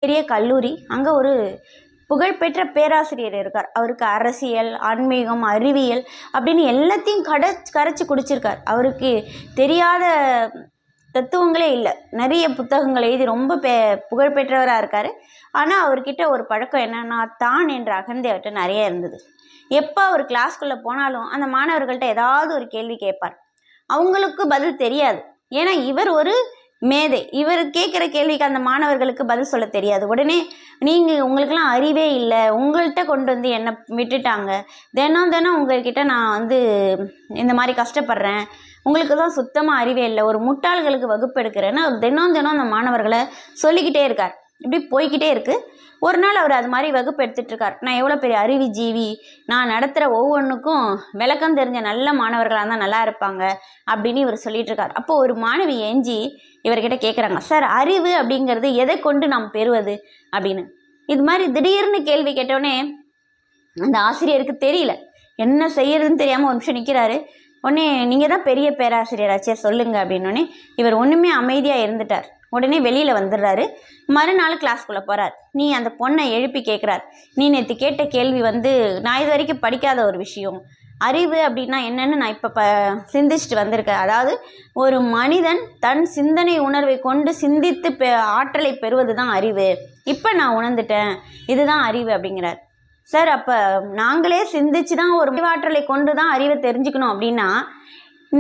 பெரிய கல்லூரி. அங்கே ஒரு புகழ்பெற்ற பேராசிரியர் இருக்கார். அவருக்கு அரசியல், ஆன்மீகம், அறிவியல் அப்படின்னு எல்லாத்தையும் கரைச்சி குடிச்சிருக்கார். அவருக்கு தெரியாத தத்துவங்களே இல்லை. நிறைய புத்தகங்கள் எழுதி ரொம்ப புகழ்பெற்றவராக இருக்கார். ஆனால் அவர்கிட்ட ஒரு பழக்கம் என்னன்னா, தான் என்ற அகந்தை அவர்கிட்ட நிறைய இருந்தது. எப்போ அவர் கிளாஸ்குள்ளே போனாலும் அந்த மாணவர்கள்ட்ட ஏதாவது ஒரு கேள்வி கேட்பார். அவங்களுக்கு பதில் தெரியாது. ஏன்னா இவர் ஒரு மேதை. இவர் கேட்குற கேள்விக்கு அந்த மாணவர்களுக்கு பதில் சொல்ல தெரியாது. உடனே உங்களுக்கெல்லாம் அறிவே இல்லை, உங்கள்கிட்ட கொண்டு வந்து என்னை விட்டுட்டாங்க, தினம் தினம் உங்கள்கிட்ட நான் இந்த மாதிரி கஷ்டப்படுறேன், உங்களுக்கு தான் சுத்தமாக அறிவே இல்லை, ஒரு முட்டாள்களுக்கு வகுப்பு எடுக்கிறேன்னு அவர் தினம் தினம் அந்த மாணவர்களை சொல்லிக்கிட்டே இருக்கார். இப்படி போய்கிட்டே இருக்குது. ஒரு நாள் அவர் அது மாதிரி வகுப்பு எடுத்துகிட்ருக்கார். நான் எவ்வளோ பெரிய அறிவி ஜீவி, நான் நடத்துகிற ஒவ்வொன்றுக்கும் விளக்கம் தெரிஞ்ச நல்ல மாணவர்களாக இருந்தால் நல்லா இருப்பாங்க அப்படின்னு இவர் சொல்லிகிட்ருக்கார். அப்போது ஒரு மாணவி ஏஞ்சி இவர்கிட்ட கேட்குறாங்க, சார் அறிவு அப்படிங்கிறது எதை கொண்டு நாம் பெறுவது அப்படின்னு. இது மாதிரி திடீர்னு கேள்வி கேட்டோடனே அந்த ஆசிரியருக்கு தெரியல, என்ன செய்யறதுன்னு தெரியாமல் ஒரு நிமிஷம் நிற்கிறாரு. உடனே நீங்கள் தான் பெரிய பேராசிரியராச்சே சொல்லுங்கள் அப்படின்னோடனே இவர் ஒன்றுமே அமைதியாக இருந்துட்டார். உடனே வெளியில் வந்துடுறாரு. மறுநாள் கிளாஸ்குள்ளே போகிறார். நீ அந்த பொண்ணை எழுப்பி கேட்குறார், நீ நேற்று கேட்ட கேள்வி நான் இது வரைக்கும் படிக்காத ஒரு விஷயம், அறிவு அப்படின்னா என்னன்னு நான் இப்போ சிந்திச்சுட்டு வந்திருக்கேன். அதாவது ஒரு மனிதன் தன் சிந்தனை உணர்வை கொண்டு சிந்தித்து ஆற்றலை பெறுவது தான் அறிவு. இப்போ நான் உணர்ந்துட்டேன், இதுதான் அறிவு அப்படிங்கிறார். சார், அப்போ நாங்களே சிந்திச்சு தான் ஒரு ஆற்றலை கொண்டு தான் அறிவை தெரிஞ்சுக்கணும் அப்படின்னா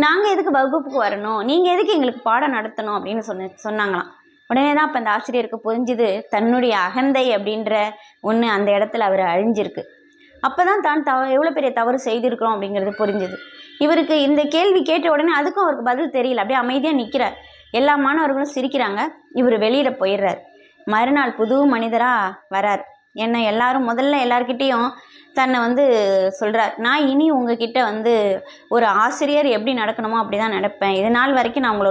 நாங்கள் எதுக்கு வகுப்புக்கு வரணும், நீங்கள் எதுக்கு எங்களுக்கு பாடம் நடத்தணும் அப்படின்னு சொன்னாங்களாம். உடனே தான் அப்போ அந்த ஆசிரியருக்கு புரிஞ்சுது, தன்னுடைய அகந்தை அப்படின்ற ஒன்று அந்த இடத்துல அவர் அழிஞ்சிருக்கு. அப்போ தான் எவ்வளோ பெரிய தவறு செய்திருக்கிறோம் அப்படிங்கிறது புரிஞ்சுது. இவருக்கு இந்த கேள்வி கேட்ட உடனே அதுக்கும் அவருக்கு பதில் தெரியல. அப்படியே அமைதியாக நிற்கிறார். எல்லா மாணவர்களும் சிரிக்கிறாங்க. இவர் வெளியில் போயிடுறார். மறுநாள் புது மனிதராக வரார். என்ன எல்லாரும் முதல்ல எல்லார்கிட்டேயும் தன்னை சொல்கிறார், நான் இனி உங்ககிட்ட ஒரு ஆசிரியர் எப்படி நடக்கணுமோ அப்படி தான் நடப்பேன். இது நாள் வரைக்கும் நான் உங்களை